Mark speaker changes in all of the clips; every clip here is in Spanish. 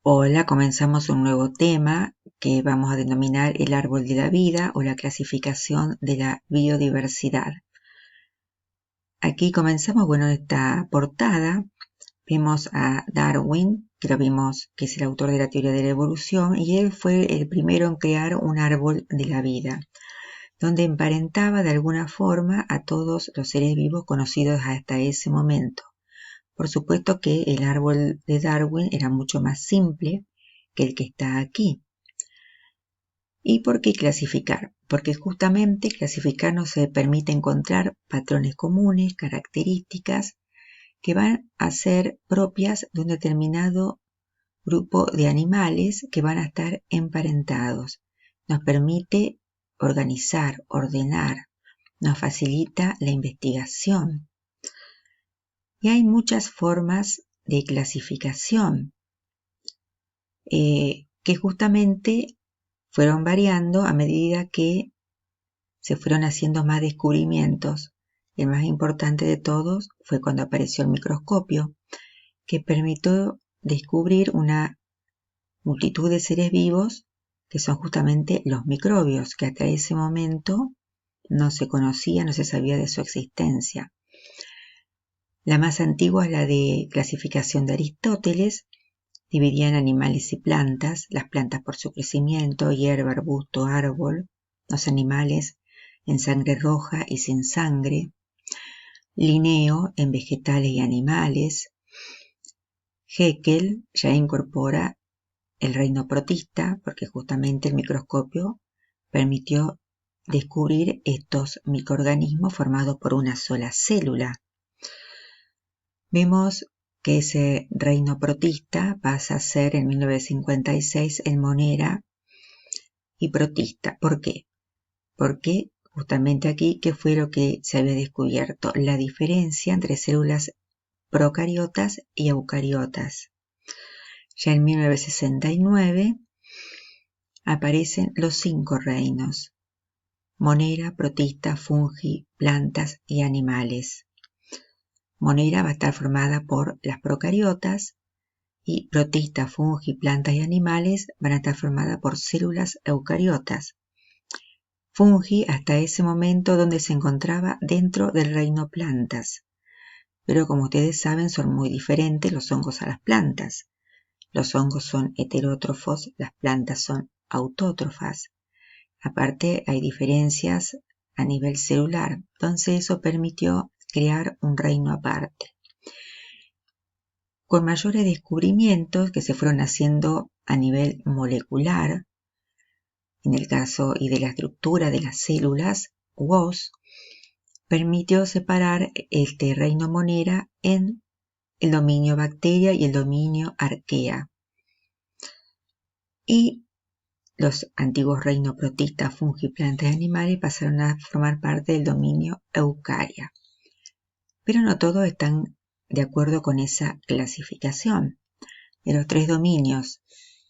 Speaker 1: Hola, comenzamos un nuevo tema que vamos a denominar el árbol de la vida o la clasificación de la biodiversidad. Aquí comenzamos, en esta portada vemos a Darwin, que lo vimos que es el autor de la teoría de la evolución, y él fue el primero en crear un árbol de la vida, donde emparentaba de alguna forma a todos los seres vivos conocidos hasta ese momento. Por supuesto que el árbol de Darwin era mucho más simple que el que está aquí. ¿Y por qué clasificar? Porque justamente clasificar nos permite encontrar patrones comunes, características que van a ser propias de un determinado grupo de animales que van a estar emparentados. Nos permite organizar, ordenar, nos facilita la investigación. Y hay muchas formas de clasificación que justamente fueron variando a medida que se fueron haciendo más descubrimientos. El más importante de todos fue cuando apareció el microscopio, que permitió descubrir una multitud de seres vivos que son justamente los microbios, que hasta ese momento no se conocía, no se sabía de su existencia. La más antigua es la de clasificación de Aristóteles. Dividían animales y plantas, las plantas por su crecimiento, hierba, arbusto, árbol, los animales en sangre roja y sin sangre, Linneo en vegetales y animales. Haeckel ya incorpora el reino protista porque justamente el microscopio permitió descubrir estos microorganismos formados por una sola célula. Vemos que ese reino protista pasa a ser en 1956 el Monera y protista. ¿Por qué? Porque justamente aquí, ¿qué fue lo que se había descubierto? La diferencia entre células procariotas y eucariotas. Ya en 1969 aparecen los 5 reinos: Monera, protista, fungi, plantas y animales. Monera va a estar formada por las procariotas y protista, fungi, plantas y animales van a estar formadas por células eucariotas. Fungi hasta ese momento donde se encontraba dentro del reino plantas. Pero como ustedes saben son muy diferentes los hongos a las plantas. Los hongos son heterótrofos, las plantas son autótrofas. Aparte hay diferencias a nivel celular, entonces eso permitió crear un reino aparte. Con mayores descubrimientos que se fueron haciendo a nivel molecular, en el caso y de la estructura de las células, Woese permitió separar este reino Monera en el dominio bacteria y el dominio arquea. Y los antiguos reinos protista, fungi, plantas y animales pasaron a formar parte del dominio eucaria. Pero no todos están de acuerdo con esa clasificación. De los 3 dominios,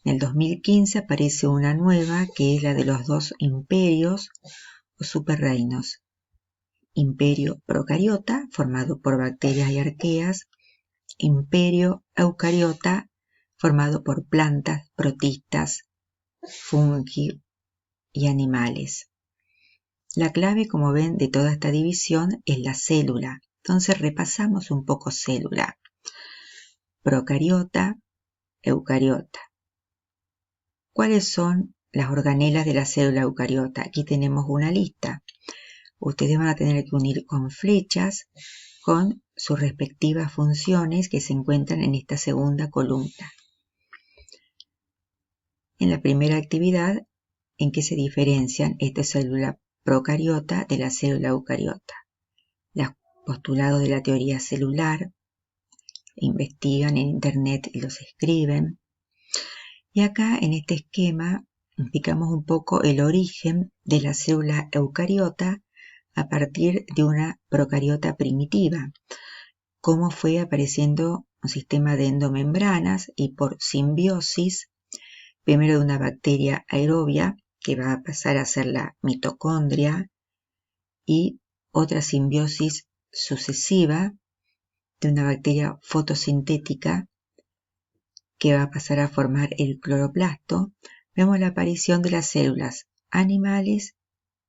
Speaker 1: en el 2015 aparece una nueva que es la de los 2 imperios o superreinos. Imperio procariota, formado por bacterias y arqueas. Imperio eucariota, formado por plantas, protistas, fungi y animales. La clave, como ven, de toda esta división es la célula. Entonces repasamos un poco célula. Procariota, eucariota. ¿Cuáles son las organelas de la célula eucariota? Aquí tenemos una lista. Ustedes van a tener que unir con flechas con sus respectivas funciones que se encuentran en esta segunda columna. En la primera actividad, ¿en qué se diferencian esta célula procariota de la célula eucariota? Los postulados de la teoría celular, investigan en internet y los escriben. Y acá en este esquema explicamos un poco el origen de la célula eucariota a partir de una procariota primitiva, cómo fue apareciendo un sistema de endomembranas y por simbiosis, primero de una bacteria aerobia que va a pasar a ser la mitocondria y otra simbiosis sucesiva de una bacteria fotosintética que va a pasar a formar el cloroplasto, vemos la aparición de las células animales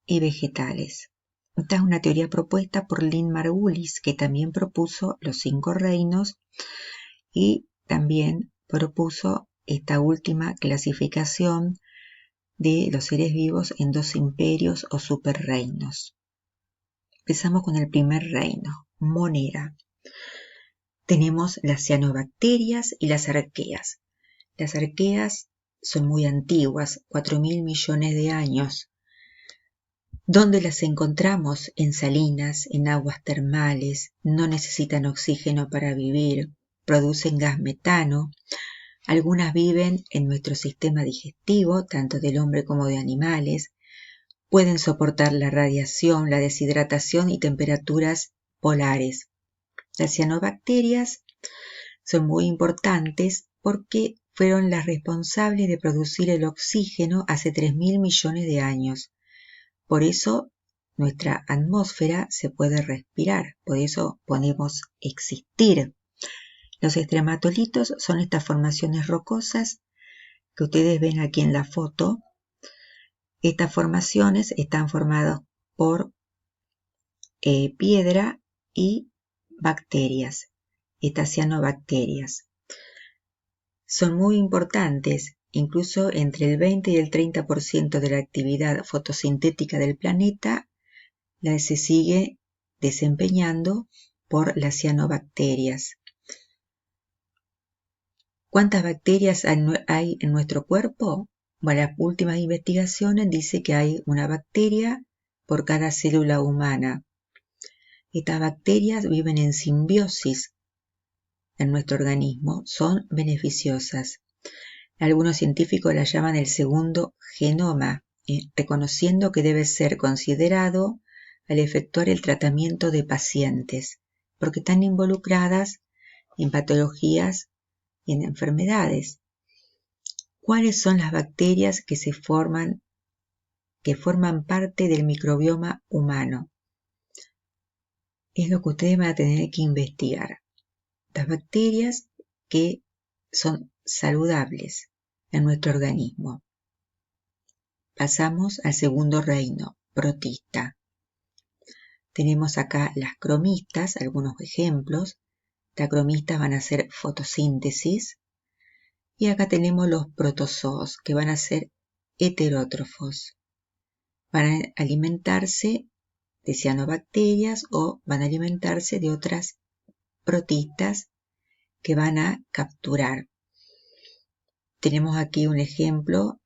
Speaker 1: y vegetales. Esta es una teoría propuesta por Lynn Margulis, que también propuso los 5 reinos y también propuso esta última clasificación de los seres vivos en 2 imperios o superreinos. Empezamos con el primer reino, Monera. Tenemos las cianobacterias y las arqueas. Las arqueas son muy antiguas, 4.000 millones de años. ¿Dónde las encontramos? En salinas, en aguas termales, no necesitan oxígeno para vivir, producen gas metano. Algunas viven en nuestro sistema digestivo, tanto del hombre como de animales. Pueden soportar la radiación, la deshidratación y temperaturas polares. Las cianobacterias son muy importantes porque fueron las responsables de producir el oxígeno hace 3.000 millones de años. Por eso nuestra atmósfera se puede respirar, por eso podemos existir. Los estrematolitos son estas formaciones rocosas que ustedes ven aquí en la foto. Estas formaciones están formadas por piedra y bacterias, estas cianobacterias. Son muy importantes, incluso entre el 20 y el 30% de la actividad fotosintética del planeta se sigue desempeñando por las cianobacterias. ¿Cuántas bacterias hay en nuestro cuerpo? Bueno, las últimas investigaciones dicen que hay una bacteria por cada célula humana. Estas bacterias viven en simbiosis en nuestro organismo, son beneficiosas. Algunos científicos la llaman el segundo genoma, reconociendo que debe ser considerado al efectuar el tratamiento de pacientes, porque están involucradas en patologías y en enfermedades. ¿Cuáles son las bacterias que forman parte del microbioma humano? Es lo que ustedes van a tener que investigar. Las bacterias que son saludables en nuestro organismo. Pasamos al segundo reino, protista. Tenemos acá las cromistas, algunos ejemplos. Las cromistas van a hacer fotosíntesis. Y acá tenemos los protozoos, que van a ser heterótrofos. Van a alimentarse de cianobacterias o van a alimentarse de otras protistas que van a capturar. Tenemos aquí un ejemplo,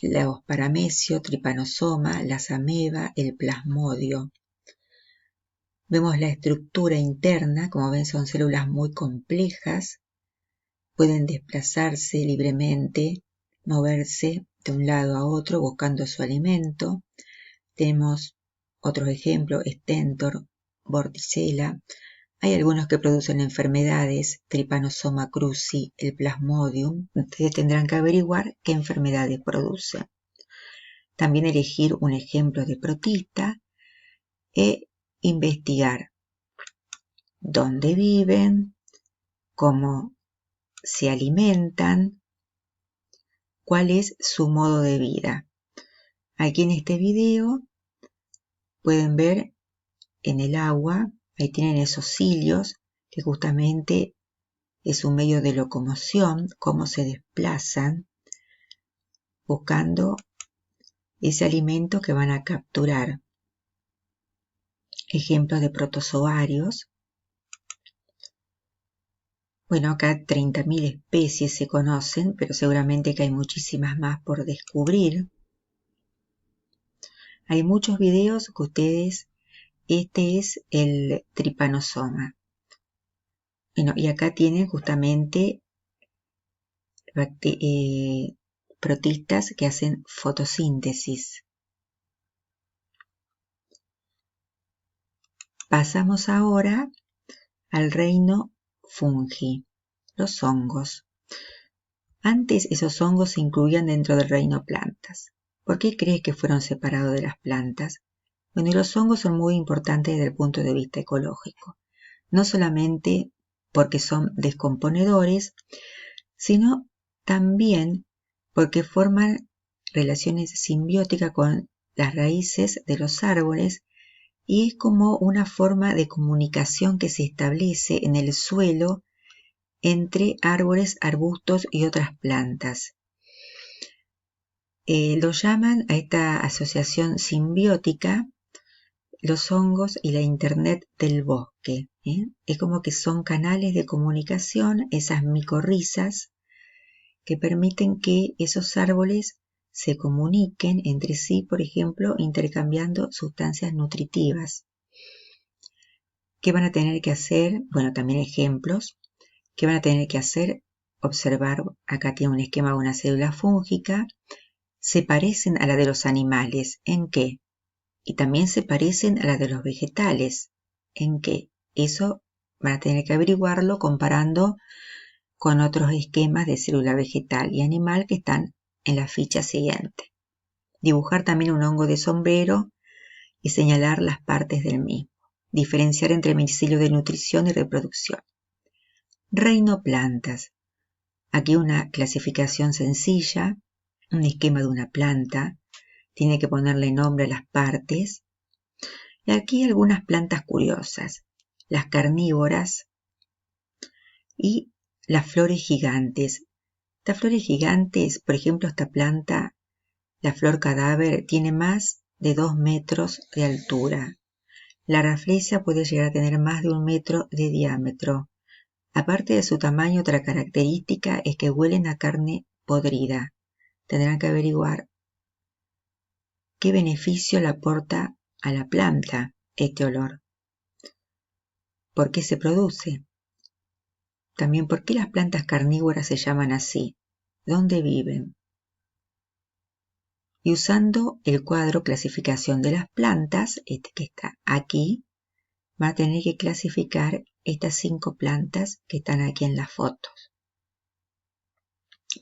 Speaker 1: los paramecios, trypanosoma, las ameba, el plasmodio. Vemos la estructura interna, como ven son células muy complejas, pueden desplazarse libremente, moverse de un lado a otro buscando su alimento. Tenemos otros ejemplos, Stentor, Vorticella. Hay algunos que producen enfermedades, Trypanosoma cruzi, el Plasmodium. Ustedes tendrán que averiguar qué enfermedades produce. También elegir un ejemplo de protista e investigar dónde viven, cómo se alimentan, cuál es su modo de vida. Aquí en este video pueden ver en el agua, ahí tienen esos cilios, que justamente es un medio de locomoción, cómo se desplazan buscando ese alimento que van a capturar. Ejemplos de protozoarios. Bueno, acá 30.000 especies se conocen, pero seguramente que hay muchísimas más por descubrir. Hay muchos videos que ustedes, este es el trypanosoma. Bueno, y acá tienen justamente protistas que hacen fotosíntesis. Pasamos ahora al reino fungi, los hongos. Antes esos hongos se incluían dentro del reino plantas. ¿Por qué crees que fueron separados de las plantas? Bueno, y los hongos son muy importantes desde el punto de vista ecológico. No solamente porque son descomponedores, sino también porque forman relaciones simbióticas con las raíces de los árboles y es como una forma de comunicación que se establece en el suelo entre árboles, arbustos y otras plantas. Lo llaman a esta asociación simbiótica los hongos y la internet del bosque. Es como que son canales de comunicación, esas micorrizas que permiten que esos árboles se comuniquen entre sí, por ejemplo, intercambiando sustancias nutritivas. ¿Qué van a tener que hacer? Bueno, también ejemplos. ¿Qué van a tener que hacer? Observar, acá tiene un esquema de una célula fúngica. Se parecen a la de los animales. ¿En qué? Y también se parecen a la de los vegetales. ¿En qué? Eso van a tener que averiguarlo comparando con otros esquemas de célula vegetal y animal que están en la ficha siguiente. Dibujar también un hongo de sombrero y señalar las partes del mismo. Diferenciar entre micelio de nutrición y reproducción. Reino plantas. Aquí una clasificación sencilla, un esquema de una planta. Tiene que ponerle nombre a las partes. Y aquí algunas plantas curiosas. Las carnívoras y las flores gigantes. Estas flores gigantes, por ejemplo, esta planta, la flor cadáver, tiene más de 2 metros de altura. La rafflesia puede llegar a tener más de 1 metro de diámetro. Aparte de su tamaño, otra característica es que huelen a carne podrida. Tendrán que averiguar qué beneficio le aporta a la planta este olor. ¿Por qué se produce? También, ¿por qué las plantas carnívoras se llaman así? ¿Dónde viven? Y usando el cuadro clasificación de las plantas, este que está aquí, va a tener que clasificar estas 5 plantas que están aquí en las fotos.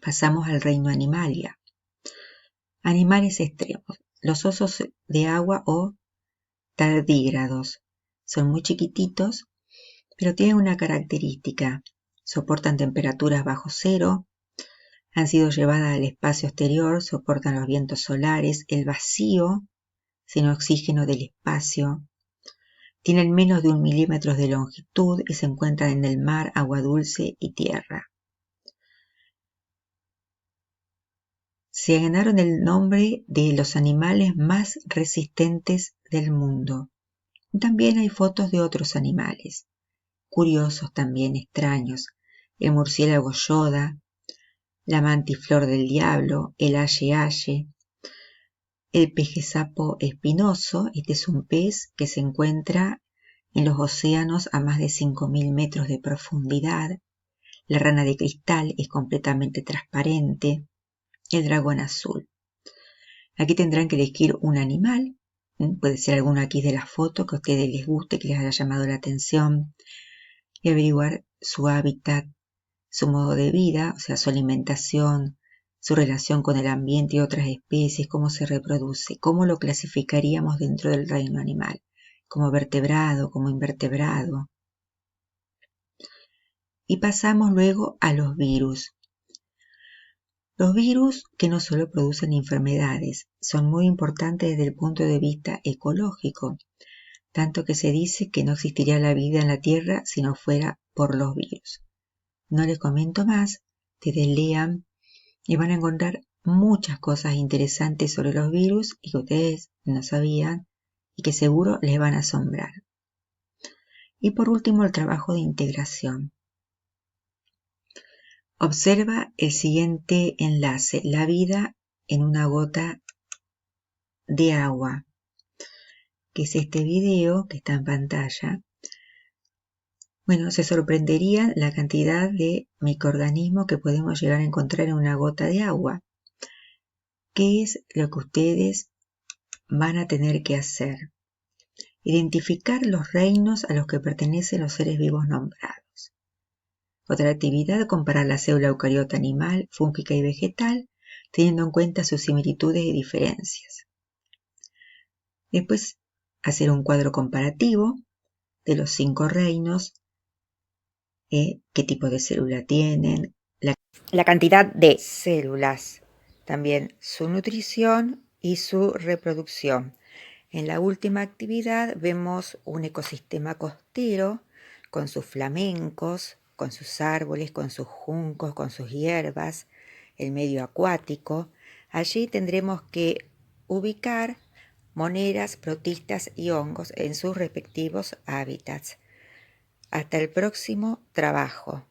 Speaker 1: Pasamos al reino animalia. Animales extremos. Los osos de agua o tardígrados. Son muy chiquititos, pero tienen una característica. Soportan temperaturas bajo cero, han sido llevadas al espacio exterior, soportan los vientos solares, el vacío, sin oxígeno del espacio. Tienen menos de 1 milímetro de longitud y se encuentran en el mar, agua dulce y tierra. Se ganaron el nombre de los animales más resistentes del mundo. También hay fotos de otros animales, curiosos también, extraños. El murciélago Yoda, la mantiflor del diablo, el aye-aye, el pejesapo espinoso. Este es un pez que se encuentra en los océanos a más de 5.000 metros de profundidad. La rana de cristal es completamente transparente. El dragón azul. Aquí tendrán que elegir un animal. Puede ser alguno aquí de la foto que a ustedes les guste, que les haya llamado la atención. Y averiguar su hábitat, su modo de vida, o sea, su alimentación, su relación con el ambiente y otras especies, cómo se reproduce, cómo lo clasificaríamos dentro del reino animal, como vertebrado, como invertebrado. Y pasamos luego a los virus. Los virus, que no solo producen enfermedades, son muy importantes desde el punto de vista ecológico, tanto que se dice que no existiría la vida en la Tierra si no fuera por los virus. No les comento más, ustedes lean y van a encontrar muchas cosas interesantes sobre los virus y que ustedes no sabían y que seguro les van a asombrar. Y por último, el trabajo de integración. Observa el siguiente enlace, la vida en una gota de agua, que es este video que está en pantalla. Bueno, se sorprendería la cantidad de microorganismos que podemos llegar a encontrar en una gota de agua. ¿Qué es lo que ustedes van a tener que hacer? Identificar los reinos a los que pertenecen los seres vivos nombrados. Otra actividad, comparar la célula eucariota animal, fúngica y vegetal, teniendo en cuenta sus similitudes y diferencias. Después, hacer un cuadro comparativo de los 5 reinos, qué tipo de célula tienen, la cantidad de células, también su nutrición y su reproducción. En la última actividad vemos un ecosistema costero con sus flamencos, con sus árboles, con sus juncos, con sus hierbas, el medio acuático. Allí tendremos que ubicar moneras, protistas y hongos en sus respectivos hábitats. Hasta el próximo trabajo.